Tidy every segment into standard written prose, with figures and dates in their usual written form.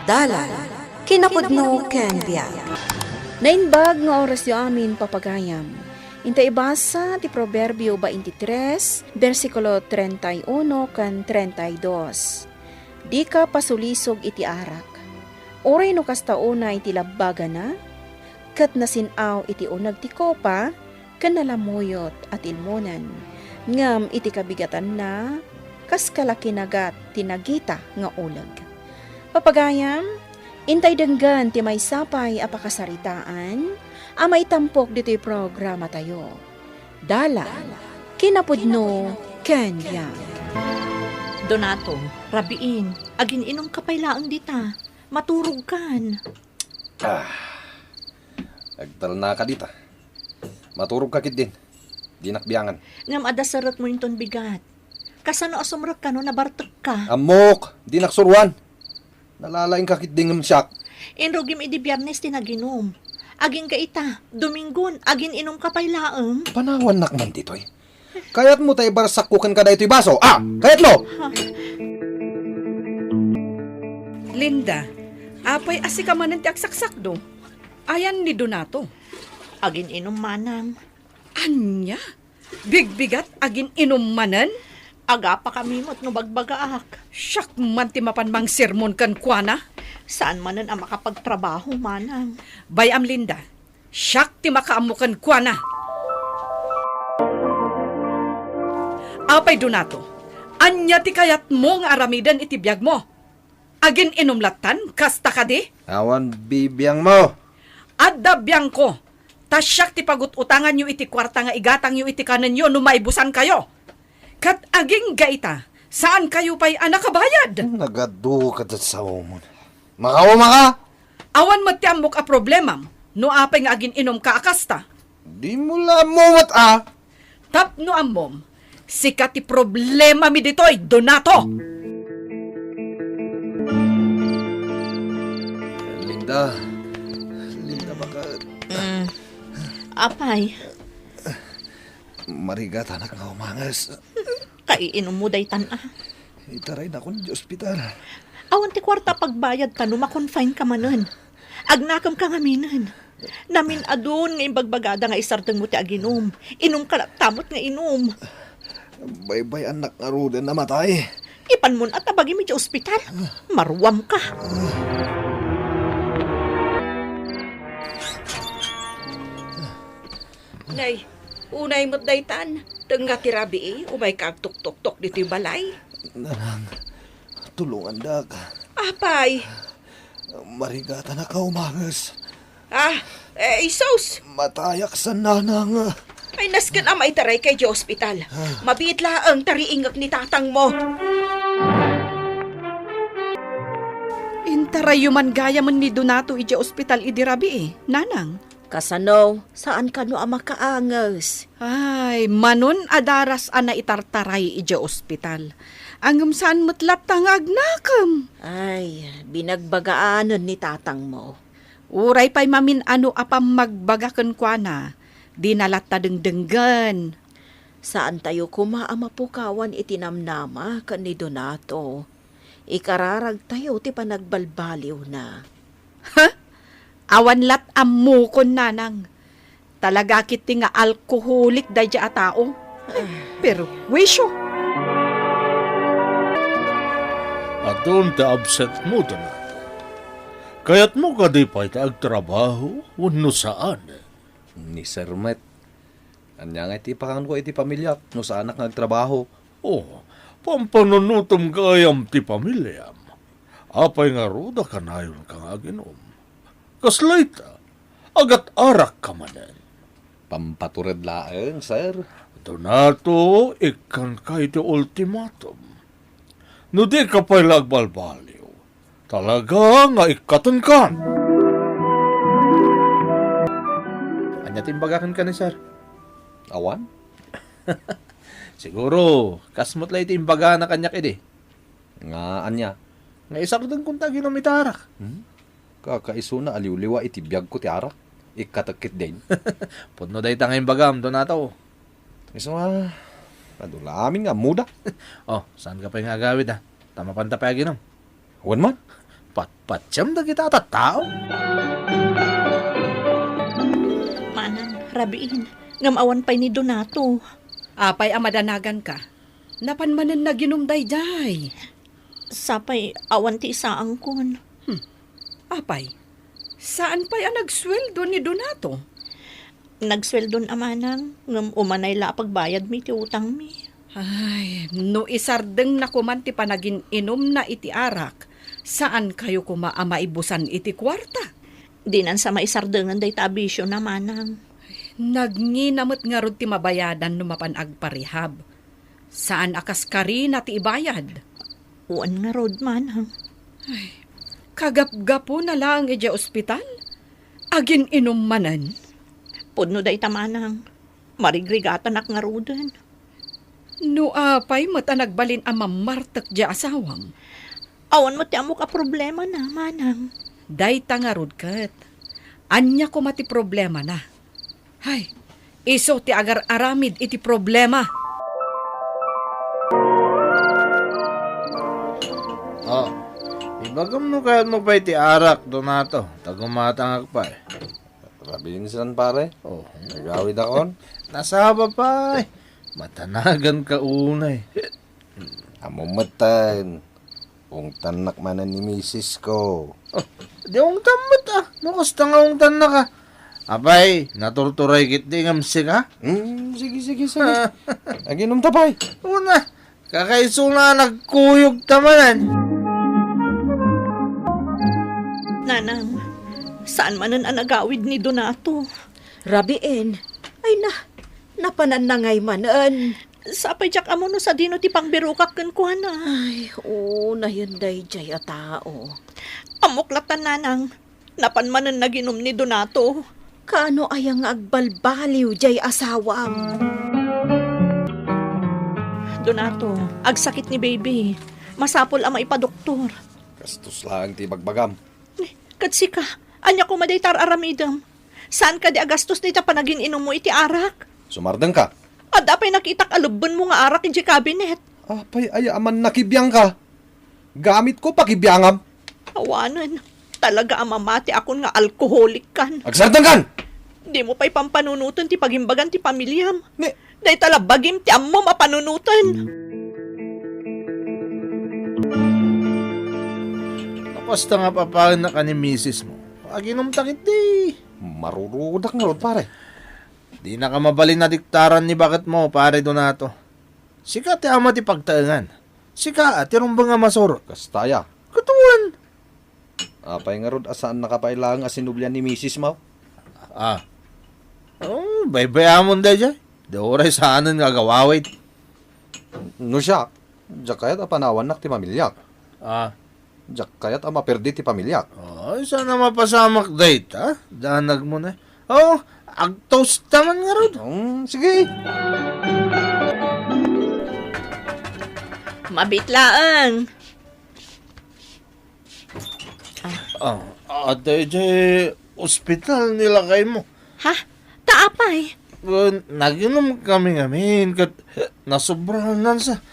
Dalan, kinapudno ken biag. Nainbag nga oras yu amin papagayam. Inta ibasa ti Proverbio 23, versikulo 31 kan 32. Di ka pasulisog iti arak. Oray no kastauna iti labbaga na, kat nasinaw iti unag ti kopa, kan nalamuyot at ilmonan. Ngam iti kabigatan na, kas kalakinagat tinagita nga ulag. Papagayam, intay denggan ti may sapay apakasaritaan, amay tampok dito'y programa tayo. Dala, kinapudno, kanya. Donato, rabiin, agin inom kapaylaang dita. Maturog kan. Agtal na ka dita. Maturog ka kit din. Di nakbiyangan. Ngam adasarat mo yung bigat. Kasano asumrak ka no, nabartak ka. Amok! Di naksuruan. Nalalaing ka kit din ng siyak. Inrogim idi biyernes tinaginom. Agin ka ita, Domingon, agin inom kapaylaang. Panawan nakman dito eh. Kayat mo tayo barsakukan ka da ito'y baso. Kayat mo! Linda, apay asikaman ti aksaksak do. Ayan ni Donato. Agin inom manang. Anya? Bigbigat agin inumanan? Aga pa kami mo't no bagbagaak. Siyak man ti mapanmang sermon kan kuana. Saan manan ang makapagtrabaho manang? Bayam Linda, siyak ti makaamukan kuana. Apay Donato, anya ti kayat mo nga aramidan iti biyag mo. Agin inumlatan, kasta ka di? Awan bibiyang mo. Adda biyang ko. Tasyak ti pagut-utangan nyo iti kwarta nga igatang nyo iti kanan nyo no maibusan kayo. Kat aging gaita, saan kayo pa'y anakabayad? Nagadu ka sa umon. Makawama ka! Awan matiambok a problemam, no apay nga agin inom ka akasta. Di mo lamumot Tap no ambom, sikat ti problema mi ditoy, Donato! Linda baka Apay, marigat anak nga umangas. kaiinom mo daytan Itaray na akong di ospital. Awan ti kwarta pagbayad ka no makonfine ka manan. Agnakam ka nga minan. Namin adun nga imbagbagada nga isartang mo ti aginom. Inom ka tamot nga inom. Baybay anak nga rudan namatay. Ipan mo at tabagi mi ti ospital. Marwam ka. Nay, unay mo't daytan. Tengga ti rabi umay kagtuk-tuk-tuk dito yung balay. Nanang, tulungan dag. Apay. Marigata na ka umangas. Isos. Matayak sa nanang. Ay naskan ang maitaray kay di ospital. Mabiit laang tariingak ni tatang mo. Intarayo man gaya man ni Donato iti ospital idirabi nanang. Kasano, saan ka no ama kaangas? Ay, manon adaras ana itartaray iti ospital. Angam saan matlat tangag nakam. Ay, binagbagaanan ni tatang mo. Uray pa'y mamin ano apam magbagakan kwa na. Di nalat na dengdenggan. Saan tayo kumaamapukawan itinamnama kan ni Donato? Ikararag tayo ti panagbalbaliw na. Ha? Awan lat amukon nanang. Talaga kiti nga alkoholik da dya tao. Pero wisyo. Adon ta absent mo Donato. Kaya't mo ka di pa ita agtrabaho, wano saan? Ni Sir Met. Anya nga iti pakangan ko iti pamilya no sa anak nagtrabaho. Oh, pampanunutom kayam ti pamilyam. Apay nga ruda ka na yun kang aginom. Kaslay ta, agat arak ka manan. Pampatured laeng, sir. Donato, ikan ka iti ultimatum. No di ka pa'y lagbalbaliw, talaga nga ikatan ka. Anya timbagakan ka ni sir? Awan? Siguro, kasmot lang ito imbaga na kanyak ide. Nga anya? Nga isardan kong tagi ng mitarak. Kakaiso na aliw-liwa iti biyag ko ti arak. Ikatakit din. Pudno day tangay bagam, Donato. Iso nga, padula amin nga muda. Oh, saan ka pa yung agawid ha? Tama panta pa ginom. Huwan man? Patpatsam na kita at tao. Manang, rabiin. Ngamawan pa'y ni Donato. Apay amadanagan ka. Napanmanan na ginumday jay. Sapay awan ti isaang kun. Apay, saan pa'y ang nagsweldo ni Donato? Nagsweldon amanang ngam umanay la pagbayad mi ti utang mi. Ay, no isardeng na kuman ti panagin inom na iti arak, saan kayo kumaamaibusan iti kwarta? Dinan sa maisardengan day tabisyo na manang. Nagninamot nga rod ti mabayadan no mapanag parihab. Saan akas kari na ti ibayad? Uwan nga rod manang. Kagap-gapo na lang iti ospital? Agin inom manan? Pudno day tamanang. Marigrigatan ak nga rodan. No apay mata nagbalin ang mamartak di asawam. Awan mo ti amo ka problema na manang. Day tangarod kat. Anya ko mati problema na. Hay, iso ti agar aramid iti problema. Oh, ibagam no kahit mo pa iti arak, Donato. Tagumatangak pa eh. Rabiin silan pare. Oh, Nagawid akon. nasaba pa eh. Matanagan ka unay. Amumatan. Kung tanak manan ni misis ko. Oh, di akong tamot ah. Nakasta nga akong tanak ah. Abay, naturturay kit di ngamsi ka? Sige. Aginom tapay. Una, kakaiso na nagkuyog tamanan. Nanang, saan manan ang nagawid ni Donato? Rabiin, ay napanan na ngay manan. Sapay jak amo no sa dino ti pangbirukak ken kuana. Ay, na yun day jay a tao. Amuklatan nanang. Napanmanan na ginom ni Donato. Kaano ayang agbalbaliw jay asawam? Donato, agsakit ni baby. Masapol ang maipadoktor. Kastos lang ti bagbagam. Katsi ka, anya ko madaytar aramidam. Saan ka di agastos dita panagin inom mo iti arak? Sumardeng ka. At apay nakitak alubban mo nga arak iti cabinet. Apay ayaman nakibiyang ka. Gamit ko pakibiyangam. Awanan, talaga ang mamati akon nga alkoholik kan. Agsardeng kan! Di mo pa'y pampanunutan ti pagimbagan ti pamilyam. Ni, Day talabagim ti ammo mapanunutan. Nakasta nga papahan na ka ni misis mo. Aginom takit di. marurudak nga rod pare. Di na ka mabalin na diktaran ni bakit mo, pare Donato. Sika ti ama ti pagtaengan. Sika ti rumbang nga masor. Kastaya. Katuan. Apay nga rod asaan nakapailang asinubyan ni misis mo? Oh, baybayamon da dyan. Di oray saanan nga gawawit. No siya. Diyak kayat apanawan nak ti pamilyak. Diyak kayat amaperdi ti pamilyak. Ay, sana mapasamak date, ha? Danag mo na. Oh, ag-toast naman nga rod. Sige. Mabitlaan. Ate, ospital nilagay mo. Ha? Taapay. Naginom kami ngamin kat nasobrahan sa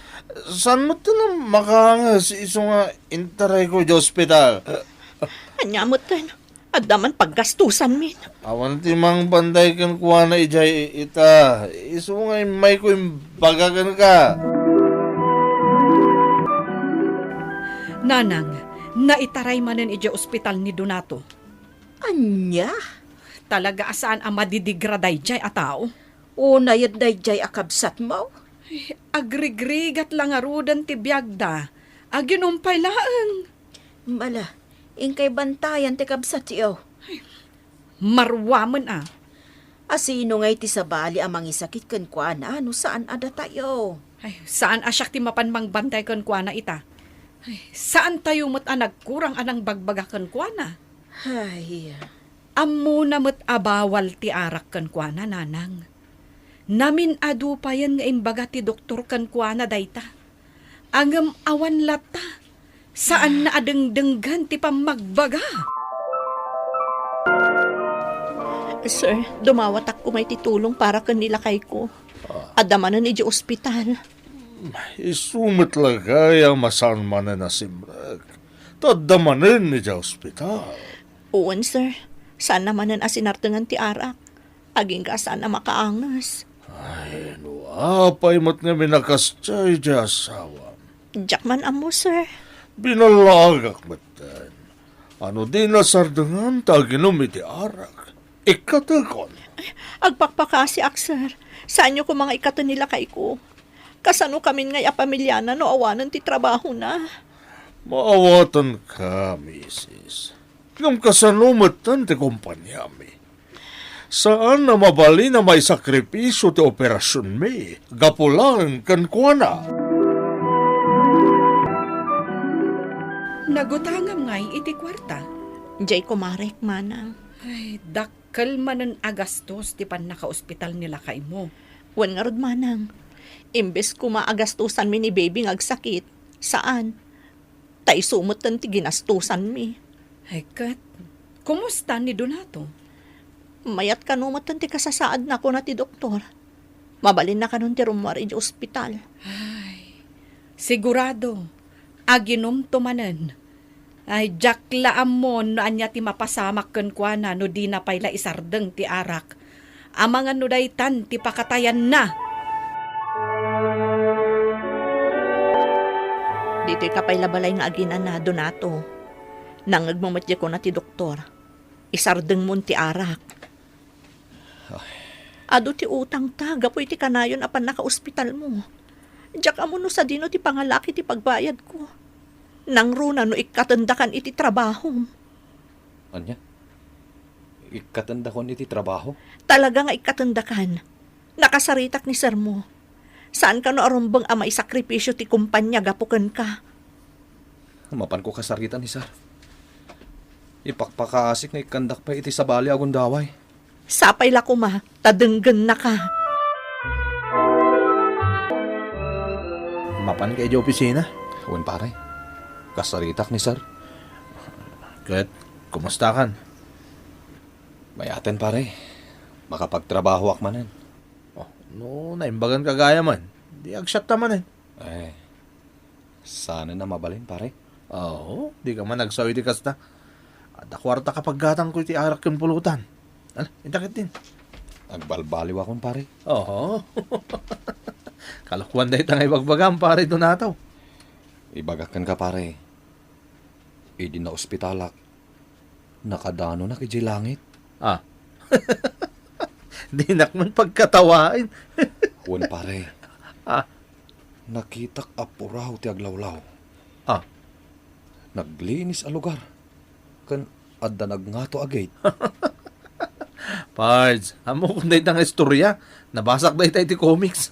saan mo ito na makangas iso nga intaray ko di ospital. Anyamot kan. Adaman paggastusan min. Awan ti mang banday kan kuha na ijay ita. Iso nga may ko yung bagagan ka. Nanang, naitaray manen iti ospital ni Donato. Anya? Talaga asaan ang madidigraday jay a tao? Una yun day jay akabsat mo? Agrigrigat lang arudan ti biyagda. Aginumpay laang. Mala, ingkay bantayan ti kabsat iyo. Marwaman ah. Asino ngay ti sabali amang isakit kan kuana, no saan ada tayo? Ay, saan asyak ti mapanmang bantay kan kuana ita? Ay, saan tayo mat nagkurang anang bagbaga kan kuana? Ay, Ammo na mat abawal ti arak kan kuana, nanang. Namin adu pa yan nga imbaga ti doktor kan kuana dayta. Angam awan lata. Saan na adengdenggan ti pamagbaga? Sir, dumawatak ko may titulong para kanila kay ko. Adamanan iti ospital. Isumit lang kaya masan man na simrag. Tadamanin ni sa ospital. Uwan, sir. Saan naman ang asinartungan ti Arak? Aging ka sana makaangas. Ay, no, apay mo't nga minakastay di asawa. Diyak man amo, sir. Binalagak matan. Ano din na sardangan taginom iti arak. Ikatakon. Agpakpakasi ak, sir. Saan nyo ko mga ikato nila kay ko? Kasano kami ngay apamilyana no awanan ti trabaho na. Maawatan ka, misis. Ngam kasanumatan ti kumpanya mi. Saan na mabali na may sakripisyo ti operasyon mi? Gapulang kan kuana. Nagutangam ngay iti kwarta. Jay kumarek manang. Ay, dakkel manen agastos ti pan naka-ospital nila kay mo. Wan nga rod manang. Imbes ko maagastusan mi ni baby agsakit. Saan? Tay sumutan ti ginastusan mi. Ay, kat, kumusta ni Donato? Mayat ka numatan ti kasasaad na ko na ti doktor. Mabalin na ka nun ti rumwari di ospital. Sigurado, aginom tumanen. Ay, jaklaam mo no anya ti mapasamak ken kuana no di na payla isardeng ti arak. Amangan no daytan ti pakatayan na. Dito'y kapaylabalay nga aginan na Donato. Nangagmamatya ko na ti doktor. Isardeng mo ti arak. Ado ti utang ta, gapoy ti kanayon apan naka-ospital mo. Diyak amo no sa dino ti pangalaki ti pagbayad ko. Nang runa no ikatandakan iti trabaho. Anya? Ikatanda ko iti trabaho? Talaga nga ikatandakan. Nakasaritak ni sir mo. Saan ka no arumbang amay sakripisyo ti kumpanya gapukan ka? Mapan ko kasaritan ni sir. Ipakpakaasik nga ikandak pa iti sabali agon daway. Sapay la kuma, tadenggen na ka. Mapan kayo di opisina? Uwan pare, kasaritak ni sir. Kat, kumusta kan? Mayaten pare, makapagtrabaho akmanan. Oh, no, naimbagan kagaya man. Di agsyat naman eh. Eh, sana na mabalin pare. Oo, di ka man nagsawi di kasta. At akwarta kapag gatang ko iti arak yung pulutan. Ano, intakit din. Agbalbaliw akon pare. Oo. Kalakwan dahi tangay bagbagam pare Donato. Ibagakan ka pare. Idi na ospitalak. Nakadano na kiji langit. Ah. Di nakman pagkatawain. Uwan pare. Ah. Nakitak apuraw ti aglawlaw. Ah. Naglinis a lugar. Kan adda nagngato agay. Pards, amo kung dahi tang istorya. Nabasak dahi tayo ti comics.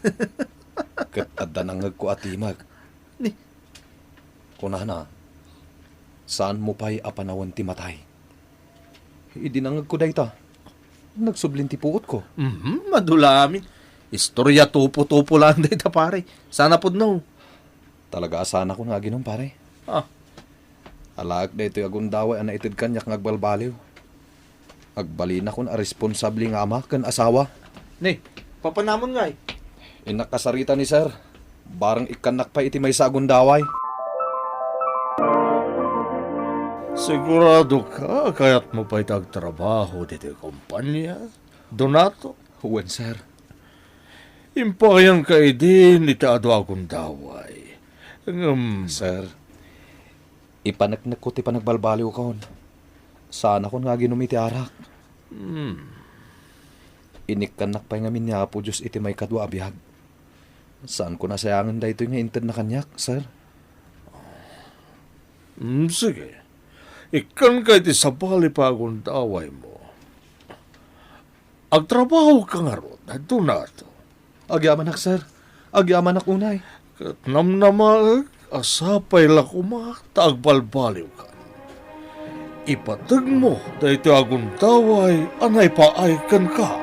Kat adda nangag ko atimag. Ni. Kunana, saan mo pa'y apanawan ti matay? Idinangag ko dayta. Nagsubling ti puot ko. Madulamin. Istorya tupo-tupo lang dahi ta pare. Sana pod no. Talaga asana ko nga ginom pare. Ah. Alaak da ito'y agundaway ana itid kanyak ngagbalbaliw. Agbalina kon a responsable nga ama ken asawa. Ni, papanamon nga eh. Inakasarita ni sir. Barang ikanak pa iti may sa agundaway. Sigurado ka, kaya't mo pa'y tagtrabaho dito kumpanya? Donato? Huwen sir. Impayan ka din iti ado akong daway. Sir, ipanaknak ko ti panagbalbaliw kaon. Sana kon nga ginom iti arak. Inikkanak pa nga min niya po Diyos iti may kadwa abiyag. Saan ko nasayangan da ito nga inted na kanyak, sir? Sige. Ikan ka iti sabali pa akong daway mo. Agtrabaho ka nga ron, Donato. Agyaman ak, sir. Agyaman ak unay. Kat namnamag, asapay lakuma, taagbalbaliw ka. Ipatag mo, dahito akong daway, anay paaykan ka.